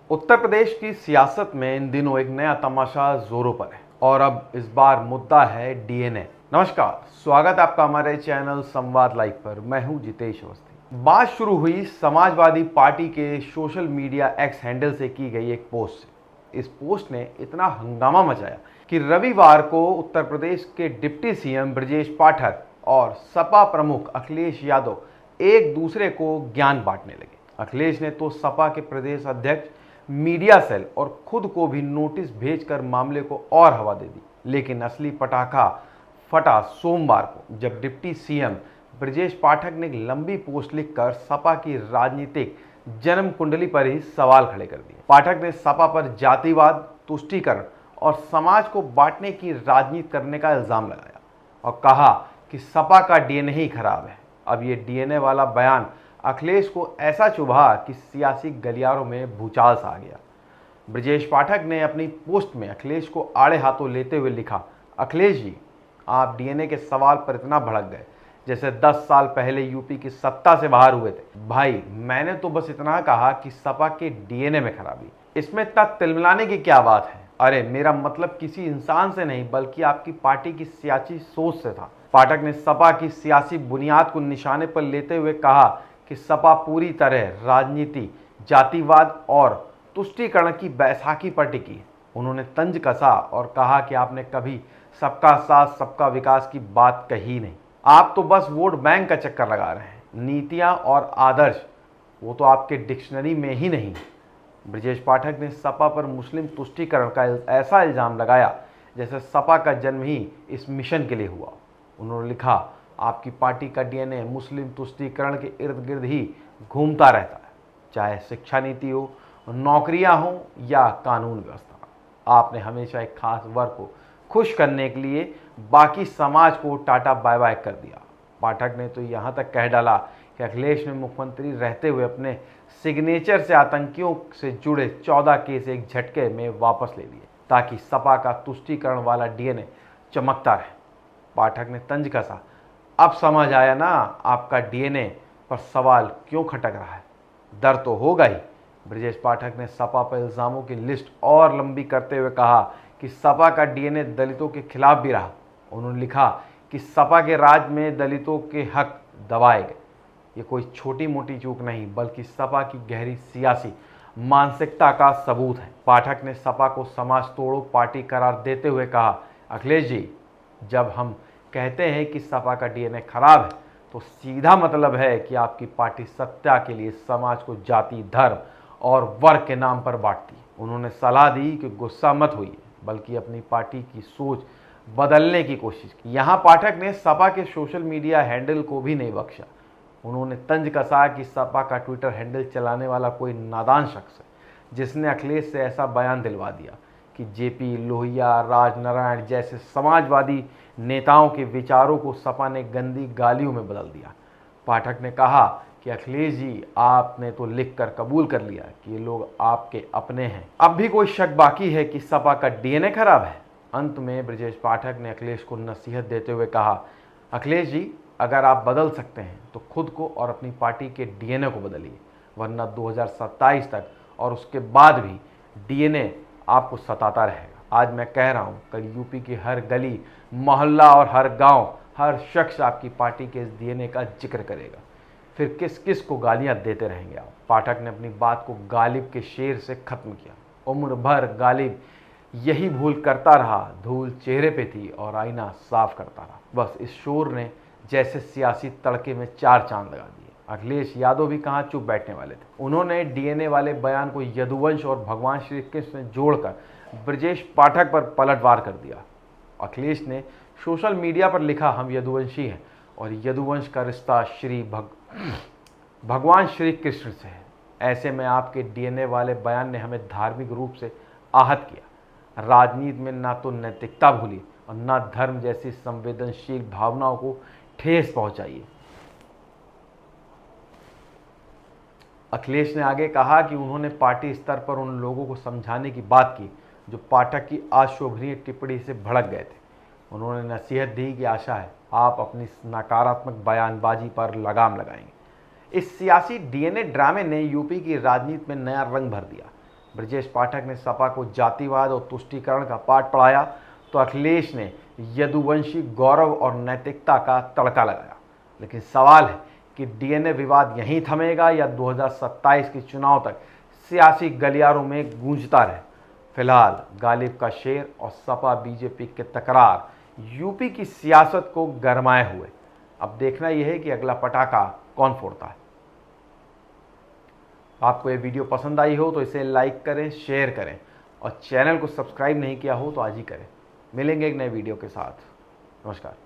उत्तर प्रदेश की सियासत में इन दिनों एक नया तमाशा जोरों पर है और अब इस बार मुद्दा है डीएनए। नमस्कार, स्वागत है आपका हमारे चैनल संवाद लाइव पर। मैं हूं जितेश अवस्थी। बात शुरू हुई समाजवादी पार्टी के सोशल मीडिया एक्स हैंडल से की गई एक पोस्ट से। इस पोस्ट ने इतना हंगामा मचाया कि रविवार को उत्तर प्रदेश के डिप्टी सीएम ब्रजेश पाठक और सपा प्रमुख अखिलेश यादव एक दूसरे को ज्ञान बांटने लगे। अखिलेश ने तो सपा के प्रदेश अध्यक्ष, मीडिया सेल और खुद को भी नोटिस भेजकर मामले को और हवा दे दी। लेकिन असली पटाखा फटा सोमवार को, जब डिप्टी सीएम ब्रजेश पाठक ने एक लंबी पोस्ट लिखकर सपा की राजनीतिक जन्म कुंडली पर ही सवाल खड़े कर दिए। पाठक ने सपा पर जातिवाद, तुष्टीकरण और समाज को बांटने की राजनीति करने का इल्जाम लगाया और कहा कि सपा का डीएनए ही खराब है। अब ये डीएनए वाला बयान अखिलेश को ऐसा चुभा कि सियासी गलियारों में भूचाल सा आ गया। ब्रजेश पाठक ने अपनी पोस्ट में अखिलेश को आड़े हाथों लेते हुए लिखा, अखिलेश जी, आप डीएनए के सवाल पर इतना भड़क गए जैसे 10 साल पहले यूपी की सत्ता से बाहर हुए थे। भाई, मैंने तो बस इतना कहा कि सपा के डीएनए में खराबी, इसमें इतना तिलमिलाने की क्या बात है? अरे, मेरा मतलब किसी इंसान से नहीं बल्कि आपकी पार्टी की सियासी सोच से था। पाठक ने सपा की सियासी बुनियाद को निशाने पर लेते हुए कहा कि सपा पूरी तरह राजनीति, जातिवाद और तुष्टीकरण की बैसाखी पर टिकी है। उन्होंने तंज कसा और कहा कि आपने कभी सबका साथ सबका विकास की बात कही नहीं। आप तो बस वोट बैंक का चक्कर लगा रहे हैं। नीतियां और आदर्श वो तो आपके डिक्शनरी में ही नहीं। ब्रजेश पाठक ने सपा पर मुस्लिम तुष्टीकरण का ऐसा इल्जाम लगाया जैसे सपा का जन्म ही इस मिशन के लिए हुआ। उन्होंने लिखा, आपकी पार्टी का डीएनए मुस्लिम तुष्टीकरण के इर्द गिर्द ही घूमता रहता है, चाहे शिक्षा नीति हो, नौकरियां हो या कानून व्यवस्था। आपने हमेशा एक खास वर्ग को खुश करने के लिए बाकी समाज को टाटा बाय बाय कर दिया। पाठक ने तो यहाँ तक कह डाला कि अखिलेश ने मुख्यमंत्री रहते हुए अपने सिग्नेचर से आतंकियों से जुड़े 14 केस एक झटके में वापस ले लिए ताकि सपा का तुष्टीकरण वाला डीएनए चमकता रहे। पाठक ने तंज कसा, अब समझ आया ना आपका डीएनए पर सवाल क्यों खटक रहा है? डर तो होगा ही। ब्रजेश पाठक ने सपा पर इल्जामों की लिस्ट और लंबी करते हुए कहा कि सपा का डीएनए दलितों के खिलाफ भी रहा। उन्होंने लिखा कि सपा के राज में दलितों के हक दबाए गए। ये कोई छोटी मोटी चूक नहीं बल्कि सपा की गहरी सियासी मानसिकता का सबूत है। पाठक ने सपा को समाज तोड़ो पार्टी करार देते हुए कहा, अखिलेश जी, जब हम कहते हैं कि सपा का डीएनए खराब है तो सीधा मतलब है कि आपकी पार्टी सत्ता के लिए समाज को जाति, धर्म और वर्ग के नाम पर बांटती है। उन्होंने सलाह दी कि गुस्सा मत होइए बल्कि अपनी पार्टी की सोच बदलने की कोशिश की। यहाँ पाठक ने सपा के सोशल मीडिया हैंडल को भी नहीं बख्शा। उन्होंने तंज कसा कि सपा का ट्विटर हैंडल चलाने वाला कोई नादान शख्स है जिसने अखिलेश से ऐसा बयान दिलवा दिया कि जेपी, लोहिया, राजनारायण जैसे समाजवादी नेताओं के विचारों को सपा ने गंदी गालियों में बदल दिया। पाठक ने कहा कि अखिलेश जी, आपने तो लिखकर कबूल कर लिया कि ये लोग आपके अपने हैं, अब भी कोई शक बाकी है कि सपा का डीएनए खराब है? अंत में ब्रजेश पाठक ने अखिलेश को नसीहत देते हुए कहा, अखिलेश जी, अगर आप बदल सकते हैं तो खुद को और अपनी पार्टी के डीएनए को बदलिए, वरना 2027 तक और उसके बाद भी डीएनए आपको सताता रहेगा। आज मैं कह रहा हूँ, कल यूपी की हर गली, मोहल्ला और हर गांव, हर शख्स आपकी पार्टी के इस डीएनए का जिक्र करेगा। फिर किस किस को गालियां देते रहेंगे आप? पाठक ने अपनी बात को गालिब के शेर से खत्म किया, उम्र भर गालिब यही भूल करता रहा, धूल चेहरे पे थी और आईना साफ करता रहा। बस इस शोर ने जैसे सियासी तड़के में 4 चांद लगा दिए। अखिलेश यादव भी कहाँ चुप बैठने वाले थे। उन्होंने डीएनए वाले बयान को यदुवंश और भगवान श्री कृष्ण से जोड़कर ब्रजेश पाठक पर पलटवार कर दिया। अखिलेश ने सोशल मीडिया पर लिखा, हम यदुवंशी हैं और यदुवंश का रिश्ता भगवान श्री कृष्ण से है। ऐसे में आपके डीएनए वाले बयान ने हमें धार्मिक रूप से आहत किया। राजनीति में ना तो नैतिकता भूली और ना धर्म जैसी संवेदनशील भावनाओं को ठेस पहुंचाइए। अखिलेश ने आगे कहा कि उन्होंने पार्टी स्तर पर उन लोगों को समझाने की बात की जो पाठक की अशोभनीय टिप्पणी से भड़क गए थे। उन्होंने नसीहत दी कि आशा है आप अपनी नकारात्मक बयानबाजी पर लगाम लगाएंगे। इस सियासी डीएनए ड्रामे ने यूपी की राजनीति में नया रंग भर दिया। ब्रजेश पाठक ने सपा को जातिवाद और तुष्टीकरण का पाठ पढ़ाया तो अखिलेश ने यदुवंशी गौरव और नैतिकता का तड़का लगाया। लेकिन सवाल है कि डीएनए विवाद यहीं थमेगा या 2027 के चुनाव तक सियासी गलियारों में गूंजता रहे। फिलहाल गालिब का शेर और सपा बीजेपी के तकरार यूपी की सियासत को गरमाए हुए। अब देखना यह है कि अगला पटाखा कौन फोड़ता है। आपको ये वीडियो पसंद आई हो तो इसे लाइक करें, शेयर करें और चैनल को सब्सक्राइब नहीं किया हो तो आज ही करें। मिलेंगे एक नए वीडियो के साथ। नमस्कार।